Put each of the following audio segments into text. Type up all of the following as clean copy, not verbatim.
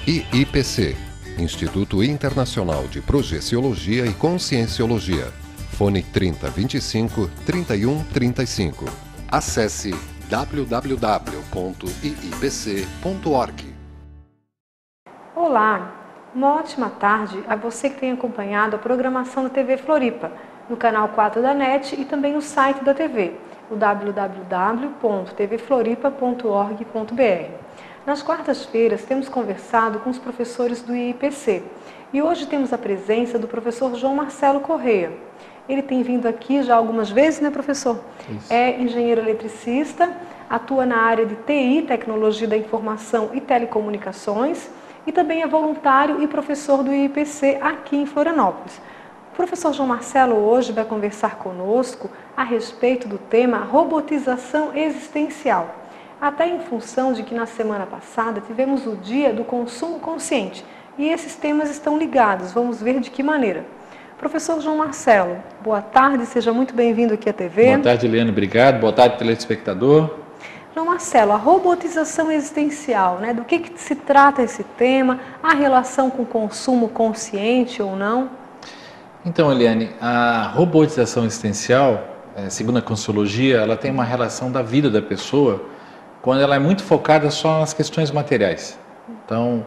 IIPC, Instituto Internacional de Projeciologia e Conscienciologia. Fone 3025 3135. Acesse www.iipc.org. Olá, uma ótima tarde a você que tem acompanhado a programação da TV Floripa, no canal 4 da NET e também no site da TV, o www.tvfloripa.org.br. Nas quartas-feiras temos conversado com os professores do IIPC e hoje temos a presença do professor João Marcelo Correia. Ele tem vindo aqui já algumas vezes, né, professor? Isso. É engenheiro eletricista, atua na área de TI, Tecnologia da Informação e Telecomunicações, e também é voluntário e professor do IIPC aqui em Florianópolis. O professor João Marcelo hoje vai conversar conosco a respeito do tema robotização existencial. Até em função de que na semana passada tivemos o Dia do Consumo Consciente e esses temas estão ligados, vamos ver de que maneira. Professor João Marcelo, boa tarde, seja muito bem-vindo aqui à TV. Boa tarde, Eliane, obrigado. Boa tarde, telespectador. João Marcelo, a robotização existencial, né? Do que se trata esse tema, a relação com o consumo consciente ou não? Então, Eliane, a robotização existencial, segundo a Conscienciologia, ela tem uma relação da vida da pessoa quando ela é muito focada só nas questões materiais. Então,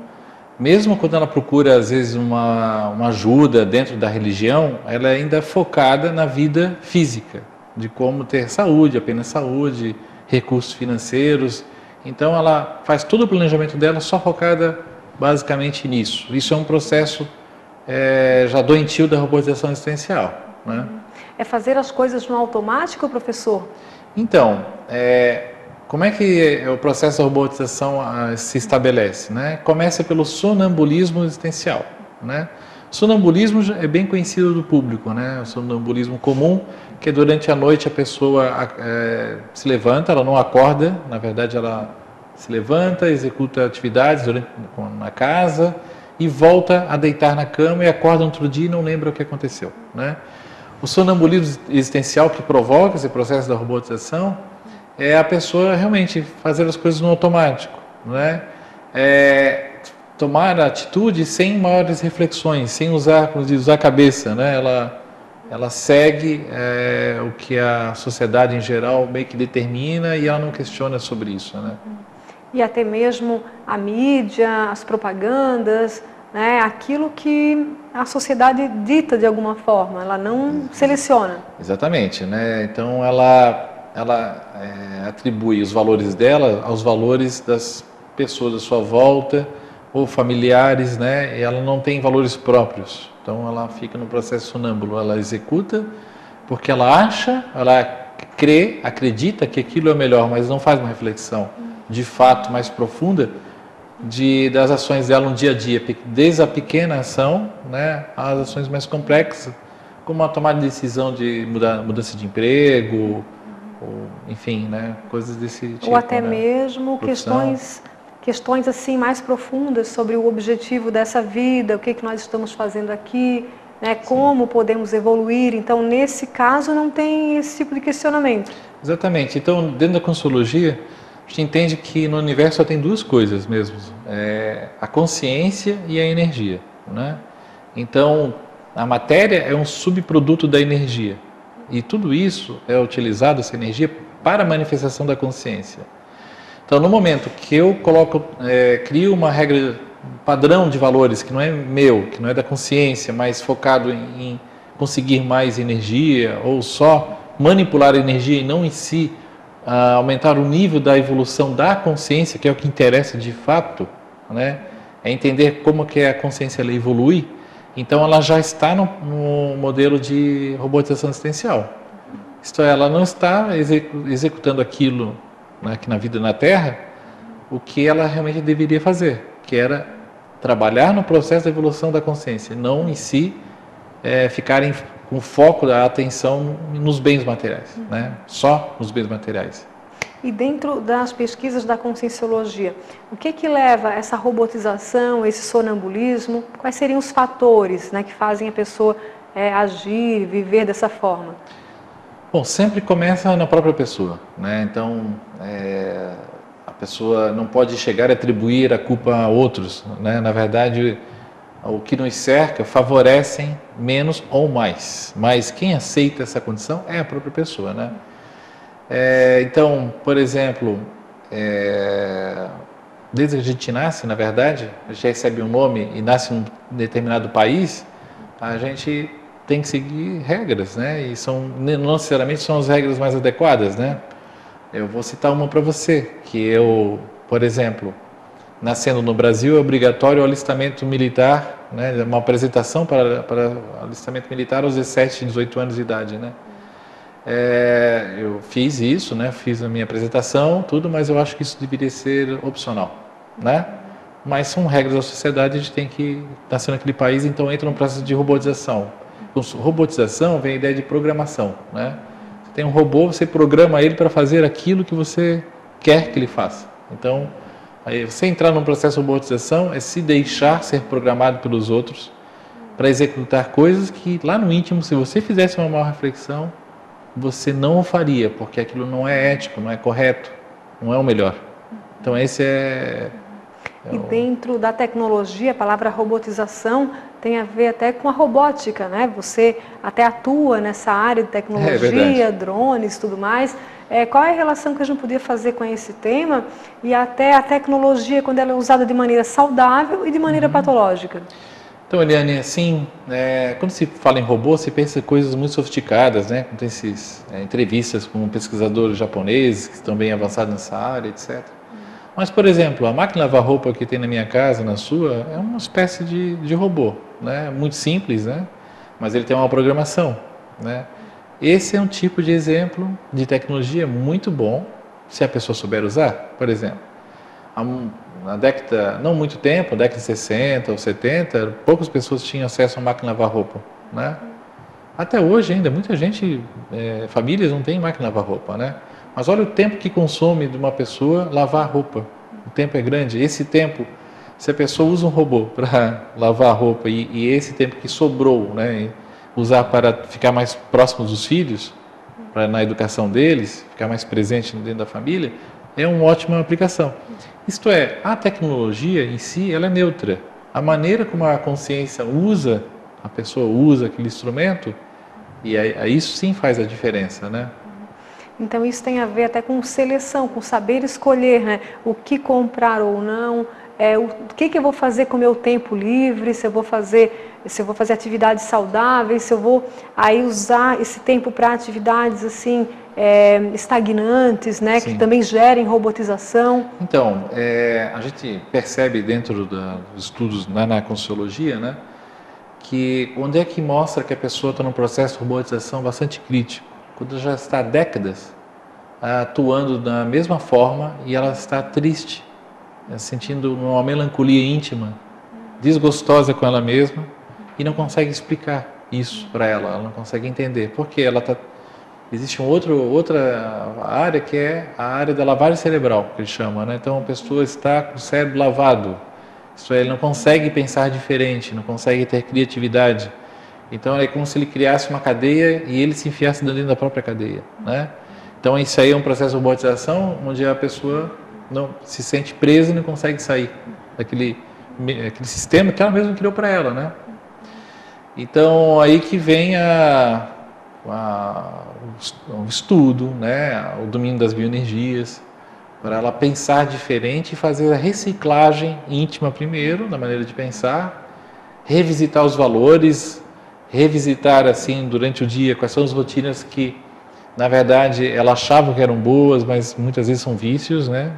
mesmo quando ela procura, às vezes, uma ajuda dentro da religião, ela é ainda focada na vida física, de como ter saúde, apenas saúde, recursos financeiros. Então, ela faz todo o planejamento dela só focada basicamente nisso. Isso é um processo já doentio da robotização existencial, né? É fazer as coisas no automático, professor? Então, como é que o processo da robotização se estabelece, né? Começa pelo sonambulismo existencial, né? O sonambulismo é bem conhecido do público, né? O sonambulismo comum, que durante a noite a pessoa se levanta, ela não acorda, na verdade ela se levanta, executa atividades na casa e volta a deitar na cama e acorda no outro dia e não lembra o que aconteceu, né? O sonambulismo existencial que provoca esse processo da robotização é a pessoa realmente fazer as coisas no automático, né? Tomar a atitude sem maiores reflexões, sem usar, como diz, usar a cabeça, né? Ela segue o que a sociedade em geral meio que determina e ela não questiona sobre isso, né? E até mesmo a mídia, as propagandas, né? Aquilo que a sociedade dita de alguma forma, ela não seleciona. Exatamente, né? Então ela atribui os valores dela aos valores das pessoas à sua volta ou familiares, né? E ela não tem valores próprios. Então ela fica no processo sonâmbulo, ela executa porque ela acha, ela crê, acredita que aquilo é o melhor, mas não faz uma reflexão de fato mais profunda das ações dela no dia a dia, desde a pequena ação, né, às ações mais complexas, como a tomada de decisão de mudança de emprego, ou, enfim, né, coisas desse tipo. Ou até né? mesmo questões assim mais profundas sobre o objetivo dessa vida, o que nós estamos fazendo aqui, né, como podemos evoluir. Então, nesse caso, não tem esse tipo de questionamento. Exatamente. Então, dentro da Conscienciologia, a gente entende que no universo só tem duas coisas mesmo, a consciência e a energia, né? Então, a matéria é um subproduto da energia. E tudo isso é utilizado, essa energia, para a manifestação da consciência. Então, no momento que eu crio uma regra, um padrão de valores que não é meu, que não é da consciência, mas focado em conseguir mais energia, ou só manipular a energia e não em si aumentar o nível da evolução da consciência, que é o que interessa de fato, né? É entender como que a consciência ela evolui. Então ela já está no modelo de robotização existencial. Isto é, ela não está executando aquilo aqui na vida na Terra, o que ela realmente deveria fazer, que era trabalhar no processo da evolução da consciência, não em si ficarem com foco da atenção nos bens materiais, né? Só nos bens materiais. E dentro das pesquisas da conscienciologia, o que leva essa robotização, esse sonambulismo? Quais seriam os fatores, né, que fazem a pessoa agir, viver dessa forma? Bom, sempre começa na própria pessoa, né? Então, a pessoa não pode chegar a atribuir a culpa a outros, né? Na verdade, o que nos cerca favorecem menos ou mais, mas quem aceita essa condição é a própria pessoa, né? Então, por exemplo, desde que a gente nasce, na verdade, a gente recebe um nome e nasce em um determinado país, a gente tem que seguir regras, né? E não necessariamente são as regras mais adequadas, né? Eu vou citar uma para você, que eu, por exemplo, nascendo no Brasil, é obrigatório o alistamento militar, né? Uma apresentação para alistamento militar aos 17, 18 anos de idade, né? Eu fiz isso, né? Fiz a minha apresentação, tudo, mas eu acho que isso deveria ser opcional, né? Mas são regras da sociedade, a gente tem que nascer naquele país, então entra no processo de robotização. Com robotização vem a ideia de programação, né? Você tem um robô, você programa ele para fazer aquilo que você quer que ele faça. Então, aí você entrar num processo de robotização é se deixar ser programado pelos outros para executar coisas que lá no íntimo, se você fizesse uma maior reflexão, você não o faria, porque aquilo não é ético, não é correto, não é o melhor. Então esse E dentro da tecnologia, a palavra robotização tem a ver até com a robótica, né? Você até atua nessa área de tecnologia, drones e tudo mais. Qual é a relação que a gente podia fazer com esse tema e até a tecnologia quando ela é usada de maneira saudável e de maneira patológica? Então, Eliane, assim, quando se fala em robô, se pensa em coisas muito sofisticadas, né? Tem essas entrevistas com pesquisadores japoneses que estão bem avançados nessa área, etc. Mas, por exemplo, a máquina de lavar roupa que tem na minha casa, na sua, é uma espécie de robô, né? Muito simples, né? Mas ele tem uma programação, né? Esse é um tipo de exemplo de tecnologia muito bom, se a pessoa souber usar. Por exemplo, na década, não muito tempo, década de 60 ou 70, poucas pessoas tinham acesso a máquina de lavar roupa, né? Até hoje ainda, muita gente, famílias não têm máquina de lavar roupa, né? Mas olha o tempo que consome de uma pessoa lavar roupa. O tempo é grande. Esse tempo, se a pessoa usa um robô para lavar a roupa e esse tempo que sobrou, né, usar para ficar mais próximo dos filhos, na educação deles, ficar mais presente dentro da família, é uma ótima aplicação. Isto é, a tecnologia em si, ela é neutra. A maneira como a consciência usa, a pessoa usa aquele instrumento, e isso sim faz a diferença, né? Então isso tem a ver até com seleção, com saber escolher, né? O que comprar ou não, o que eu vou fazer com o meu tempo livre, se eu vou fazer atividades saudáveis, se eu vou aí usar esse tempo para atividades assim estagnantes, né? Sim. Que também gerem robotização. Então, a gente percebe dentro dos estudos na conscienciologia, né, que onde é que mostra que a pessoa está num processo de robotização bastante crítico? Quando já está há décadas atuando da mesma forma e ela está triste, sentindo uma melancolia íntima, desgostosa com ela mesma e não consegue explicar isso para ela não consegue entender. Porque existe outra área que é a área da lavagem cerebral, que ele chama, né? Então a pessoa está com o cérebro lavado, isso é, ele não consegue pensar diferente, não consegue ter criatividade. Então é como se ele criasse uma cadeia e ele se enfiasse dentro da própria cadeia, né? Então isso aí é um processo de robotização onde a pessoa não se sente presa e não consegue sair daquele sistema que ela mesma criou para ela, né? Então aí que vem o estudo, né? O domínio das bioenergias, para ela pensar diferente e fazer a reciclagem íntima primeiro, na maneira de pensar, revisitar os valores, revisitar assim durante o dia quais são as rotinas que na verdade ela achava que eram boas, mas muitas vezes são vícios, né?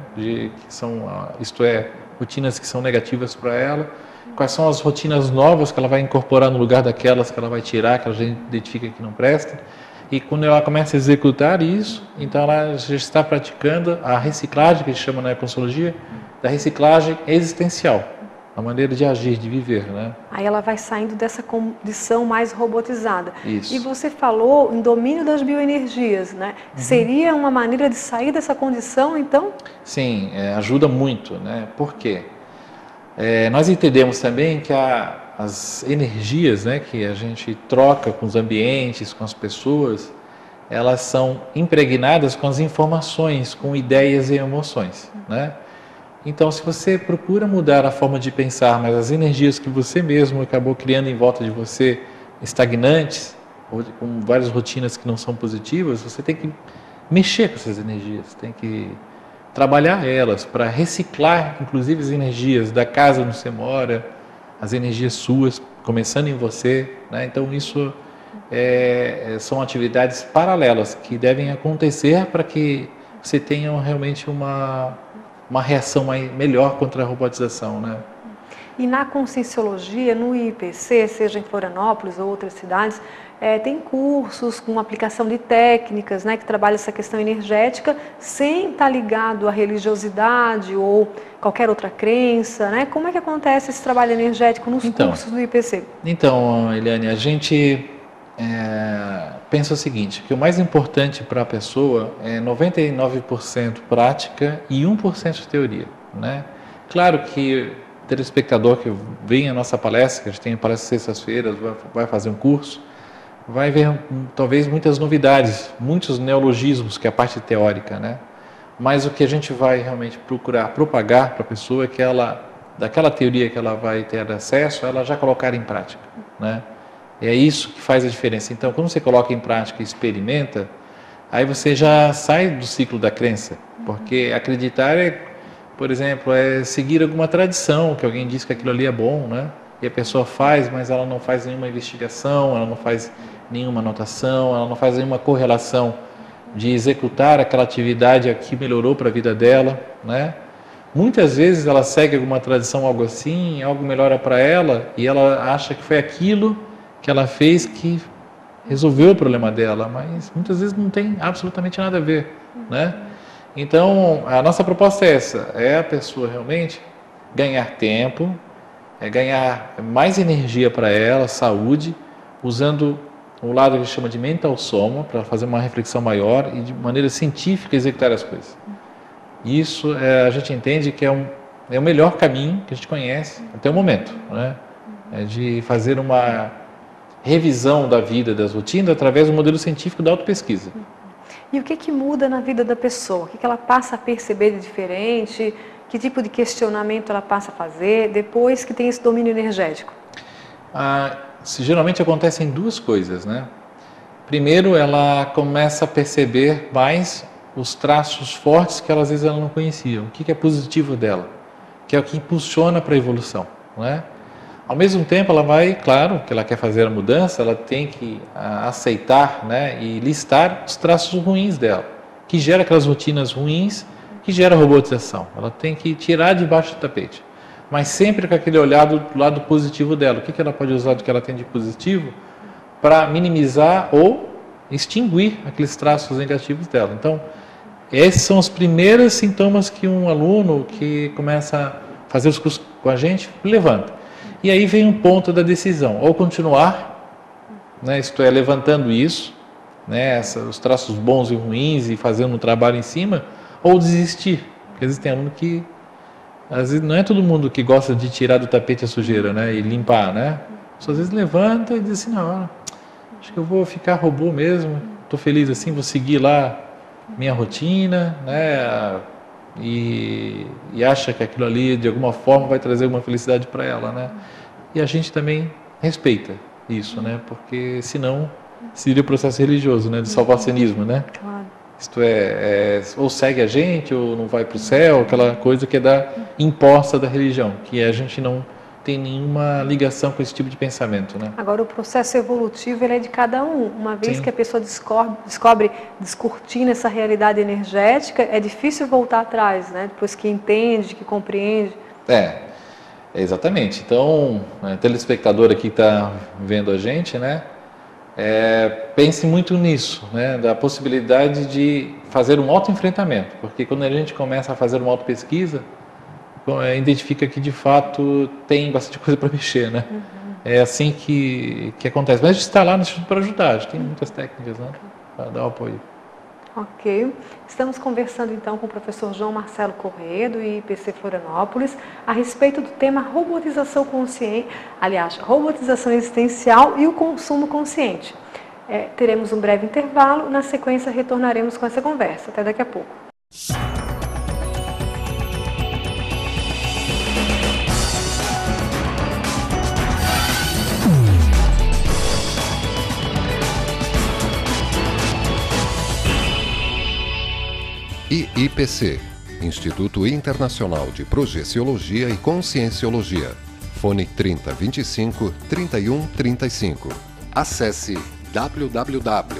Rotinas que são negativas para ela. Quais são as rotinas novas que ela vai incorporar no lugar daquelas que ela vai tirar, que ela já identifica que não presta. E quando ela começa a executar isso, então ela já está praticando a reciclagem, que a gente chama na conscienciologia, da reciclagem existencial. a maneira de agir, de viver, né? Aí ela vai saindo dessa condição mais robotizada. Isso. E você falou em domínio das bioenergias, né? Seria uma maneira de sair dessa condição, então? Sim, ajuda muito, né? Por quê? Nós entendemos também que as energias, né, que a gente troca com os ambientes, com as pessoas, elas são impregnadas com as informações, com ideias e emoções, né? Então, se você procura mudar a forma de pensar, mas as energias que você mesmo acabou criando em volta de você, estagnantes, ou com várias rotinas que não são positivas, você tem que mexer com essas energias, tem que trabalhar elas para reciclar, inclusive, as energias da casa onde você mora, as energias suas, começando em você, né? Então, isso são atividades paralelas que devem acontecer para que você tenha realmente uma reação melhor contra a robotização, né? E na Conscienciologia, no IPC, seja em Florianópolis ou outras cidades, tem cursos com aplicação de técnicas, né, que trabalham essa questão energética sem estar ligado à religiosidade ou qualquer outra crença, né? Como é que acontece esse trabalho energético nos cursos do IPC? Então, Eliane, a gente pensa o seguinte, que o mais importante para a pessoa é 99% prática e 1% de teoria, né? Claro que o telespectador que vem à nossa palestra, que a gente tem palestra sextas-feiras, vai fazer um curso, vai ver talvez muitas novidades, muitos neologismos, que é a parte teórica, né? Mas o que a gente vai realmente procurar propagar para a pessoa é que daquela teoria que ela vai ter acesso, ela já colocar em prática, né? É isso que faz a diferença. Então, quando você coloca em prática e experimenta, aí você já sai do ciclo da crença, porque acreditar por exemplo, seguir alguma tradição, que alguém diz que aquilo ali é bom, né? E a pessoa faz, mas ela não faz nenhuma investigação, ela não faz nenhuma anotação, ela não faz nenhuma correlação de executar aquela atividade que melhorou para a vida dela, né? Muitas vezes ela segue alguma tradição, algo assim, algo melhora para ela, e ela acha que foi aquilo que ela fez que resolveu o problema dela, mas muitas vezes não tem absolutamente nada a ver, né? Então, a nossa proposta é essa, a pessoa realmente ganhar tempo, ganhar mais energia para ela, saúde, usando o lado que a gente chama de mental soma, para fazer uma reflexão maior e de maneira científica executar as coisas. Isso a gente entende que é o melhor caminho que a gente conhece até o momento, né? De fazer uma revisão da vida, das rotinas, através do modelo científico da autopesquisa. E o que muda na vida da pessoa? O que ela passa a perceber de diferente? Que tipo de questionamento ela passa a fazer depois que tem esse domínio energético? Geralmente acontecem duas coisas, né? Primeiro, ela começa a perceber mais os traços fortes que às vezes ela não conhecia. O que é positivo dela, que é o que impulsiona para a evolução, né? Ao mesmo tempo, ela vai, claro, que ela quer fazer a mudança, ela tem que aceitar, né, e listar os traços ruins dela, que gera aquelas rotinas ruins, que gera robotização. Ela tem que tirar debaixo do tapete, mas sempre com aquele olhar do lado positivo dela. O que ela pode usar do que ela tem de positivo para minimizar ou extinguir aqueles traços negativos dela. Então, esses são os primeiros sintomas que um aluno que começa a fazer os cursos com a gente levanta. E aí vem um ponto da decisão, ou continuar, né, isto é, levantando isso, né, os traços bons e ruins e fazendo um trabalho em cima, ou desistir. Porque às vezes tem aluno que, às vezes não é todo mundo que gosta de tirar do tapete a sujeira, né, e limpar, né? Só às vezes levanta e diz assim, não, acho que eu vou ficar robô mesmo, estou feliz assim, vou seguir lá minha rotina, né, e acha que aquilo ali de alguma forma vai trazer uma felicidade para ela, né? E a gente também respeita isso, né? Porque senão seria o processo religioso, né? De salvacionismo, né? Claro. Isto ou segue a gente ou não vai para o céu, aquela coisa que é imposta da religião, que a gente não tem nenhuma ligação com esse tipo de pensamento, né? Agora, o processo evolutivo ele é de cada um. Uma vez que a pessoa descobre, descortina essa realidade energética, é difícil voltar atrás, né? Depois que entende, que compreende. Exatamente. Então, o telespectador aqui que está vendo a gente, né? Pense muito nisso, né? Da possibilidade de fazer um autoenfrentamento, porque quando a gente começa a fazer uma autopesquisa, identifica que de fato tem bastante coisa para mexer, né? É assim que acontece. Mas a gente está lá no Instituto para ajudar, a gente tem muitas técnicas, né, para dar o apoio. Ok. Estamos conversando então com o professor João Marcelo Corrêa, do IPC Florianópolis, a respeito do tema robotização consciente, aliás, robotização existencial e o consumo consciente. Teremos um breve intervalo, na sequência retornaremos com essa conversa. Até daqui a pouco. IIPC, Instituto Internacional de Projeciologia e Conscienciologia. Fone 3025 3135. Acesse www.iipc.org.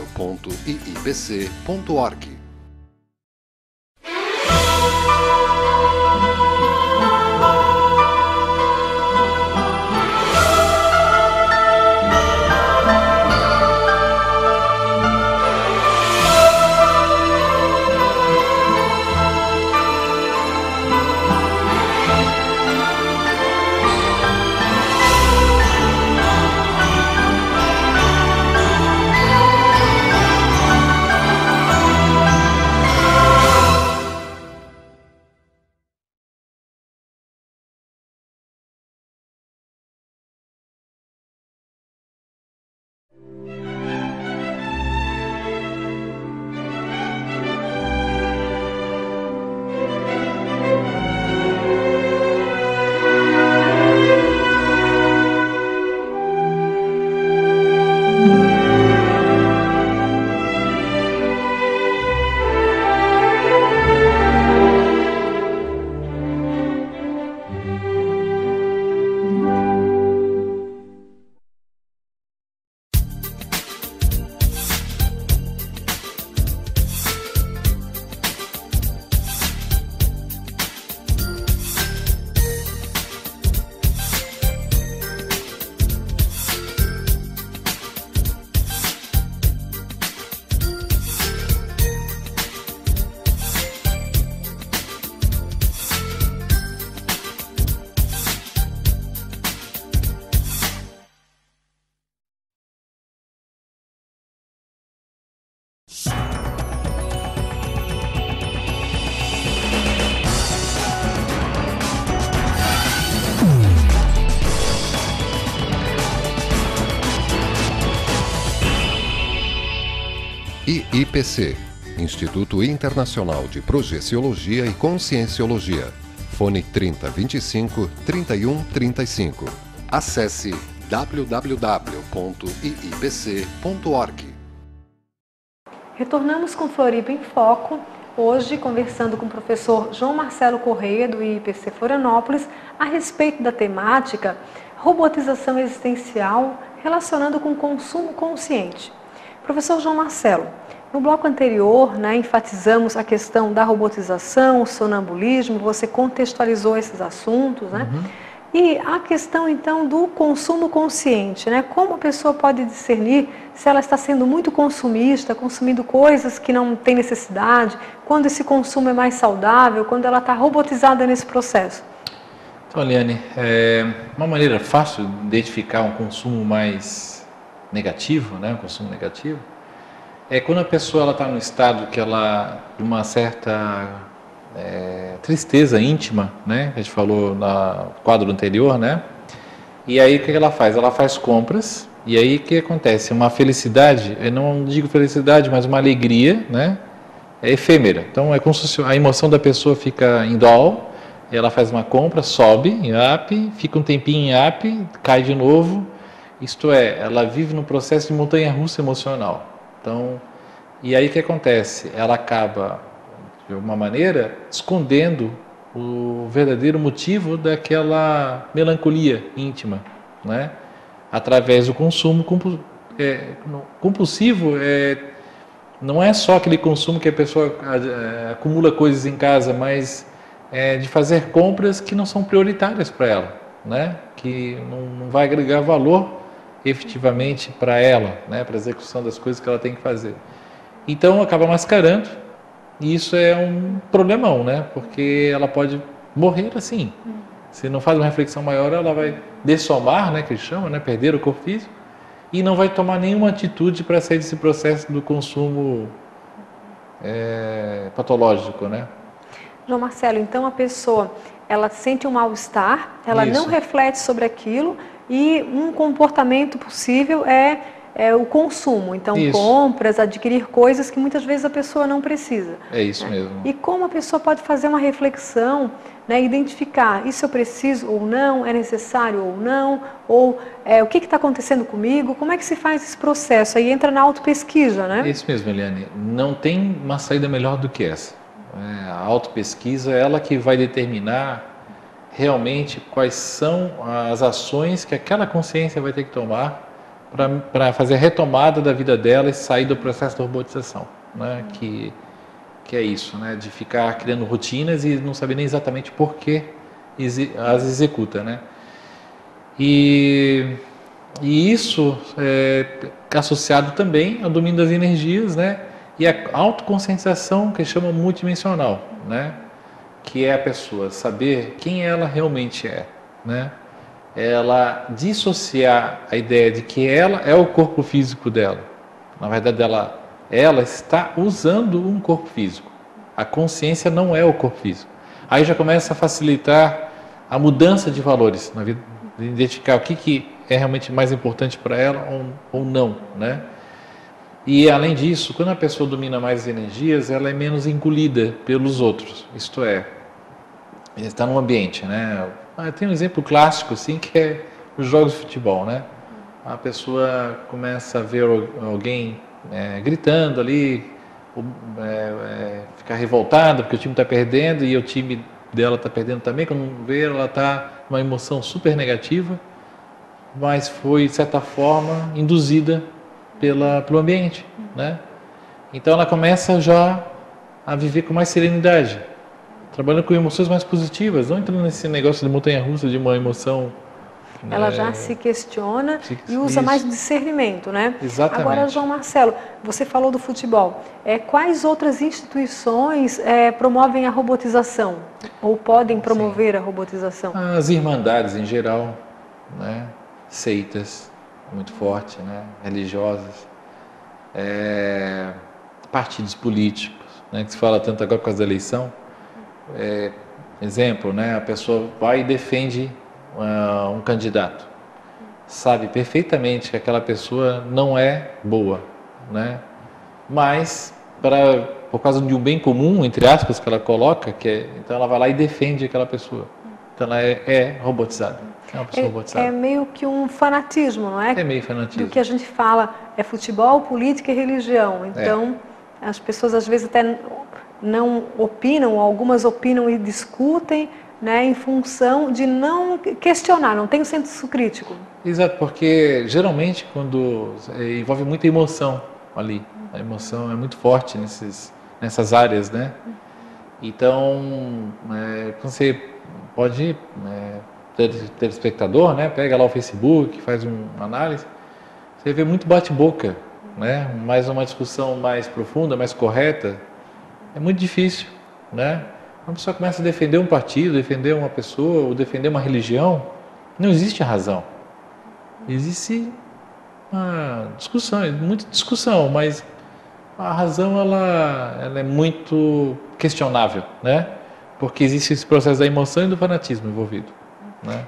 IIPC, Instituto Internacional de Projeciologia e Conscienciologia. Fone 3025 3135. Acesse www.iipc.org. Retornamos com Floripa em Foco, hoje conversando com o professor João Marcelo Corrêa, do IPC Florianópolis, a respeito da temática robotização existencial relacionando com consumo consciente. Professor João Marcelo, no bloco anterior, enfatizamos a questão da robotização, o sonambulismo, você contextualizou esses assuntos, E a questão, então, do consumo consciente, Como a pessoa pode discernir se ela está sendo muito consumista, consumindo coisas que não tem necessidade, quando esse consumo é mais saudável, quando ela está robotizada nesse processo? Então, Eliane, uma maneira fácil de identificar um consumo mais negativo, um consumo negativo, é quando a pessoa está num estado que ela, de uma certa tristeza íntima, a gente falou no quadro anterior, e aí o que ela faz? Ela faz compras, e aí o que acontece? Uma felicidade, eu não digo felicidade, mas uma alegria, é efêmera. Então é como se a emoção da pessoa fica em dó, ela faz uma compra, sobe em up, fica um tempinho em up, cai de novo. Isto é, ela vive num processo de montanha-russa emocional. Então, e aí o que acontece? Ela acaba, de alguma maneira, escondendo o verdadeiro motivo daquela melancolia íntima, através do consumo compulsivo. Não é só aquele consumo que a pessoa acumula coisas em casa, mas de fazer compras que não são prioritárias para ela, que não vai agregar valor efetivamente para ela, para a execução das coisas que ela tem que fazer. Então acaba mascarando, e isso é um problemão, porque ela pode morrer assim. Se não faz uma reflexão maior, ela vai dessomar, né, que eles chamam, né, perder o corpo físico, e não vai tomar nenhuma atitude para sair desse processo do consumo patológico, né? João Marcelo, então a pessoa, ela sente um mal-estar, ela não reflete sobre aquilo e um comportamento possível é o consumo. Então, compras, adquirir coisas que muitas vezes a pessoa não precisa. É isso mesmo. E como a pessoa pode fazer uma reflexão, né, identificar isso eu preciso ou não, é necessário ou não, ou o que está acontecendo comigo, como é que se faz esse processo? Aí entra na autopesquisa, né? É isso mesmo, Eliane. Não tem uma saída melhor do que essa. A autopesquisa é ela que vai determinar realmente quais são as ações que aquela consciência vai ter que tomar para fazer a retomada da vida dela e sair do processo da robotização, né? Que é isso, né? De ficar criando rotinas e não saber nem exatamente por que as executa, né? E isso é associado também ao domínio das energias, né? E a autoconscientização, que chama multidimensional, né? Que é a pessoa saber quem ela realmente é, né? Ela dissociar a ideia de que ela é o corpo físico dela. Na verdade, ela está usando um corpo físico. A consciência não é o corpo físico. Aí já começa a facilitar a mudança de valores na vida, de identificar o que é realmente mais importante para ela ou não, né? E além disso, quando a pessoa domina mais as energias, ela é menos engolida pelos outros. Isto é, está num ambiente, né? Tem um exemplo clássico assim que é os jogos de futebol, né? A pessoa começa a ver alguém gritando ali, ficar revoltada porque o time está perdendo e o time dela está perdendo também. Quando vê, ela está numa emoção super negativa, mas foi de certa forma induzida pelo ambiente, né? Então ela começa já a viver com mais serenidade, trabalhando com emoções mais positivas, não entrando nesse negócio de montanha-russa de uma emoção. Ela já se questiona e usa mais discernimento, né? Exatamente. Agora, João Marcelo, você falou do futebol. Quais outras instituições promovem a robotização? Ou podem promover a robotização? As irmandades em geral, né? Seitas, muito forte, né? Religiosas. Partidos políticos, né? Que se fala tanto agora por causa da eleição. Exemplo, né? A pessoa vai e defende um candidato, sabe perfeitamente que aquela pessoa não é boa, né? Mas por causa de um bem comum, entre aspas, que ela coloca, então ela vai lá e defende aquela pessoa. Então ela é robotizada. É uma pessoa robotizada. É meio que um fanatismo, não é? É meio fanatismo. Do que a gente fala é futebol, política e religião. Então as pessoas às vezes até não opinam, algumas opinam e discutem, né, em função de não questionar, não tem o senso crítico. Exato, porque geralmente quando envolve muita emoção ali, a emoção é muito forte nessas áreas, né? Então, você pode telespectador, né, pega lá o Facebook, faz uma análise, você vê muito bate-boca, né? Mais uma discussão mais profunda, mais correta, é muito difícil, né? Quando a pessoa começa a defender um partido, defender uma pessoa, ou defender uma religião, não existe a razão. Existe uma discussão, muita discussão, mas a razão ela é muito questionável, né? Porque existe esse processo da emoção e do fanatismo envolvido, né?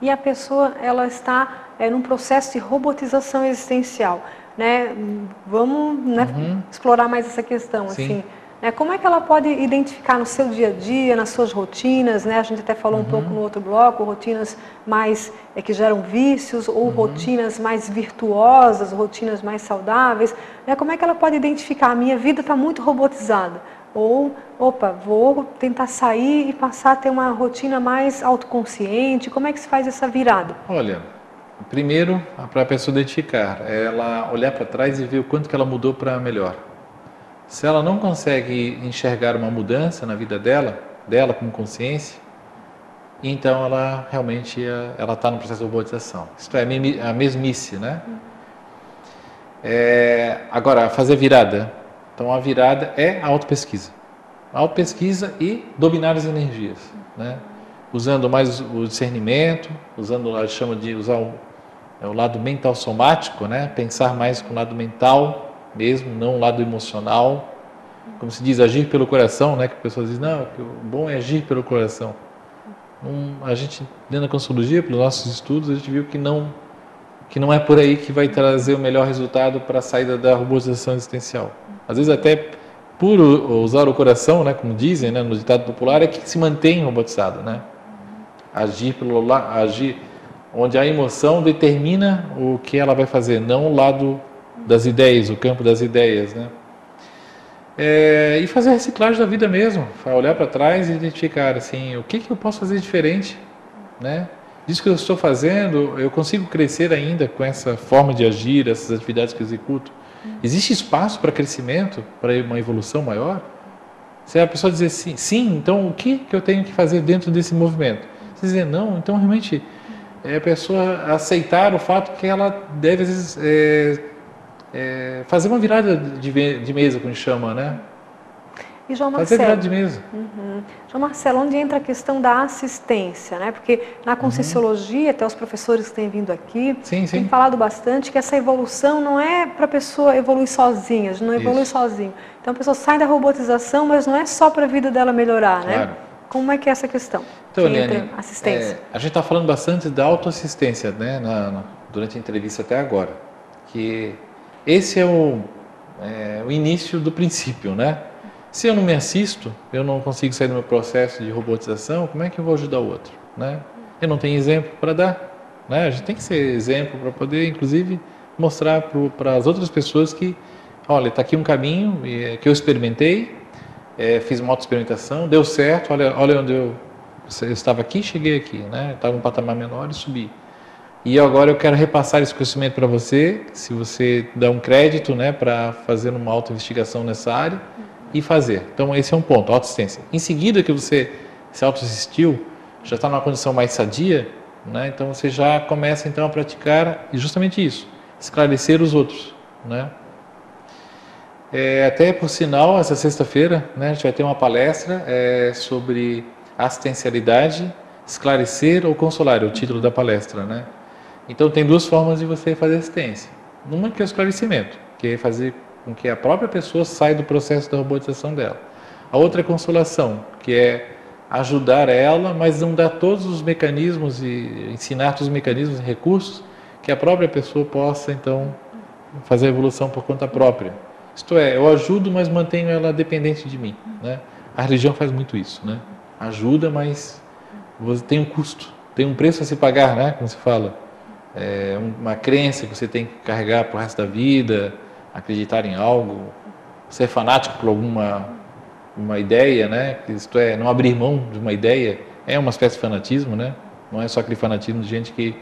E a pessoa ela está num processo de robotização existencial, né? Vamos explorar mais essa questão, assim. Como é que ela pode identificar no seu dia a dia, nas suas rotinas, né? A gente até falou um pouco no outro bloco, rotinas mais que geram vícios, ou rotinas mais virtuosas, rotinas mais saudáveis, né? Como é que ela pode identificar, a minha vida está muito robotizada? Ou, vou tentar sair e passar a ter uma rotina mais autoconsciente. Como é que se faz essa virada? Olha, primeiro, para a pessoa identificar, ela olhar para trás e ver o quanto que ela mudou para melhor. Se ela não consegue enxergar uma mudança na vida dela como consciência, então ela realmente está no processo de robotização. Isso é a mesmice, né? Agora, fazer virada. Então a virada é a autopesquisa. Autopesquisa e dominar as energias, né? Usando mais o discernimento, usando, a gente chama de usar o lado mental somático, né? Pensar mais com o lado mental mesmo, não o lado emocional. Como se diz, agir pelo coração, né? Que pessoas dizem, não, que o bom é agir pelo coração. A gente, dentro da Consciologia, pelos nossos estudos, a gente viu que não é por aí que vai trazer o melhor resultado para a saída da robotização existencial. Às vezes até por usar o coração, né? Como dizem, né? No ditado popular, é que se mantém robotizado, né? Agir onde a emoção determina o que ela vai fazer, não o lado das ideias, o campo das ideias, né? E fazer a reciclagem da vida mesmo, olhar para trás e identificar assim, o que eu posso fazer diferente, né? Disso que eu estou fazendo, eu consigo crescer ainda com essa forma de agir, essas atividades que eu executo? Existe espaço para crescimento, para uma evolução maior? Se a pessoa dizer sim, então o que eu tenho que fazer dentro desse movimento? Se dizer não, então realmente a pessoa aceitar o fato que ela deve, às vezes, fazer uma virada de mesa, como a gente chama, né? E João Marcelo, fazer virada de mesa. João Marcelo, onde entra a questão da assistência, né? Porque na Conscienciologia, até os professores que têm vindo aqui, têm falado bastante que essa evolução não é para a pessoa evoluir sozinha, não evolui sozinho. Então a pessoa sai da robotização, mas não é só para a vida dela melhorar, né? Como é que é essa questão? Então, Eliane, assistência. A gente está falando bastante da autoassistência, né? Durante a entrevista até agora, que esse é o início do princípio, né? Se eu não me assisto, eu não consigo sair do meu processo de robotização, como é que eu vou ajudar o outro, né? Eu não tenho exemplo para dar, né? A gente tem que ser exemplo para poder, inclusive, mostrar para as outras pessoas que, olha, está aqui um caminho que eu experimentei, fiz uma autoexperimentação, deu certo, olha onde eu estava aqui, cheguei aqui, né? Estava em um patamar menor e subi. E agora eu quero repassar esse conhecimento para você, se você dá um crédito, né, para fazer uma autoinvestigação nessa área e fazer. Então esse é um ponto, autoassistência. Em seguida que você se autoassistiu, já está numa condição mais sadia, né, então você já começa então a praticar justamente isso, esclarecer os outros, né. Até por sinal, essa sexta-feira, né, a gente vai ter uma palestra sobre assistencialidade, esclarecer ou consolar, é o título da palestra, né. Então tem duas formas de você fazer assistência. Uma que é o esclarecimento, que é fazer com que a própria pessoa saia do processo da robotização dela. A outra é consolação, que é ajudar ela, mas não dar todos os mecanismos e ensinar todos os mecanismos e recursos que a própria pessoa possa então fazer a evolução por conta própria. Isto é, eu ajudo, mas mantenho ela dependente de mim, né? A religião faz muito isso, né? Ajuda, mas tem um custo, tem um preço a se pagar, né? Como se fala. Uma crença que você tem que carregar para o resto da vida, acreditar em algo, ser fanático por uma ideia, né? Isto é, não abrir mão de uma ideia, é uma espécie de fanatismo, né? Não é só aquele fanatismo de gente que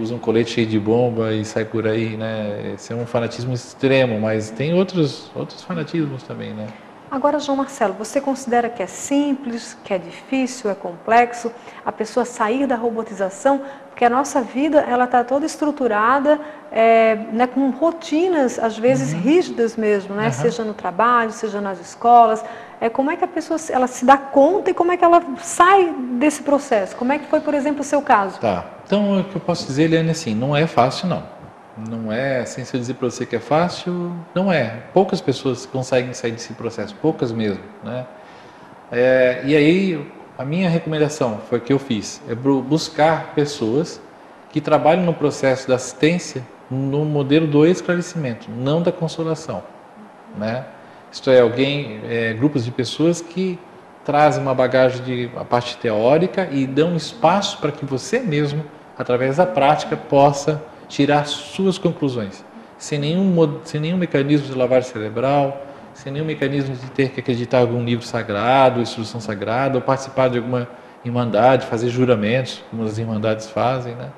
usa um colete cheio de bomba e sai por aí, né? Esse é um fanatismo extremo, mas tem outros fanatismos também, né? Agora, João Marcelo, você considera que é simples, que é difícil, é complexo a pessoa sair da robotização? Porque a nossa vida ela está toda estruturada, né, com rotinas, às vezes rígidas mesmo, né? Seja no trabalho, seja nas escolas. Como é que a pessoa ela se dá conta e como é que ela sai desse processo? Como é que foi, por exemplo, o seu caso? Tá. Então, o que eu posso dizer, Eliane, assim, não é fácil, não. Não é, assim, se eu dizer para você que é fácil, não é. Poucas pessoas conseguem sair desse processo, poucas mesmo, né? E aí, a minha recomendação foi o que eu fiz, buscar pessoas que trabalham no processo da assistência no modelo do esclarecimento, não da consolação, né? Isto é, grupos de pessoas que trazem uma bagagem de a parte teórica e dão espaço para que você mesmo, através da prática, possa tirar suas conclusões, sem nenhum mecanismo de lavagem cerebral, sem nenhum mecanismo de ter que acreditar em algum livro sagrado, instrução sagrada, ou participar de alguma irmandade, fazer juramentos, como as irmandades fazem, né?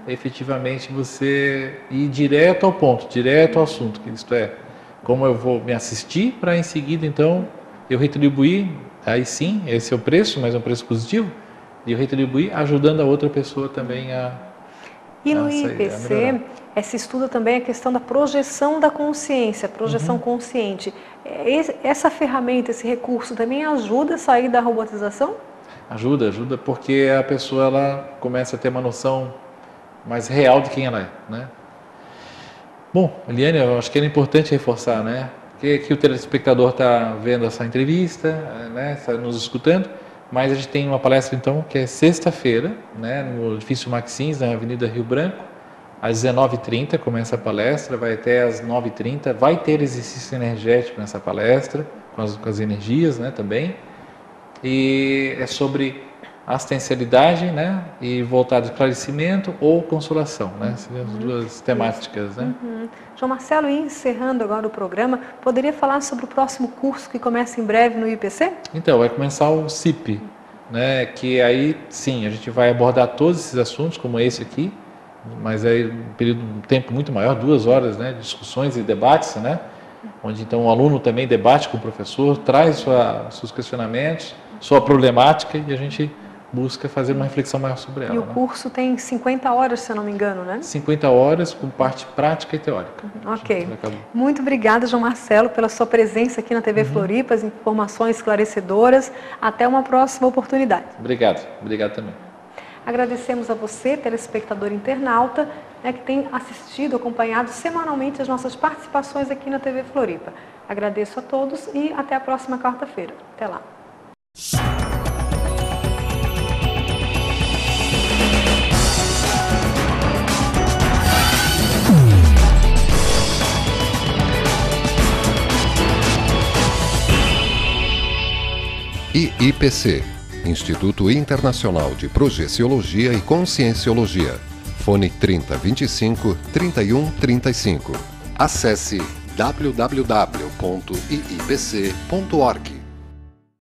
Efetivamente você ir direto ao ponto, direto ao assunto, que isto é, como eu vou me assistir para em seguida então eu retribuir, aí sim, esse é o preço, mas é um preço positivo, e eu retribuir ajudando a outra pessoa também a E no IPC, se estuda também a questão da projeção da consciência, projeção consciente. Essa ferramenta, esse recurso também ajuda a sair da robotização? Ajuda porque a pessoa ela começa a ter uma noção mais real de quem ela é, né? Bom, Eliane, eu acho que era importante reforçar, né? Que o telespectador está vendo essa entrevista, né? Está nos escutando, mas a gente tem uma palestra então que é sexta-feira, né? No edifício Maxins, na Avenida Rio Branco, às 19h30 começa a palestra, vai até às 9h30, vai ter exercício energético nessa palestra, com as energias, né? Também. E é sobre assistencialidade, né, e voltado ao esclarecimento ou consolação, né, seriam as duas temáticas, né. João Marcelo, encerrando agora o programa, poderia falar sobre o próximo curso que começa em breve no IPC? Então, vai começar o CIP, né, que aí, sim, a gente vai abordar todos esses assuntos, como esse aqui, mas aí um tempo muito maior, 2 horas, né, de discussões e debates, né, onde então o aluno também debate com o professor, traz seus questionamentos, sua problemática e a gente busca fazer uma reflexão maior sobre ela. E o curso tem 50 horas, se eu não me engano, né? 50 horas com parte prática e teórica. Ok. Muito obrigada, João Marcelo, pela sua presença aqui na TV Floripa, as informações esclarecedoras. Até uma próxima oportunidade. Obrigado também. Agradecemos a você, telespectador internauta, que tem assistido, acompanhado semanalmente as nossas participações aqui na TV Floripa. Agradeço a todos e até a próxima quarta-feira. Até lá. IIPC, Instituto Internacional de Projeciologia e Conscienciologia. Fone 3025 3135. Acesse www.iipc.org.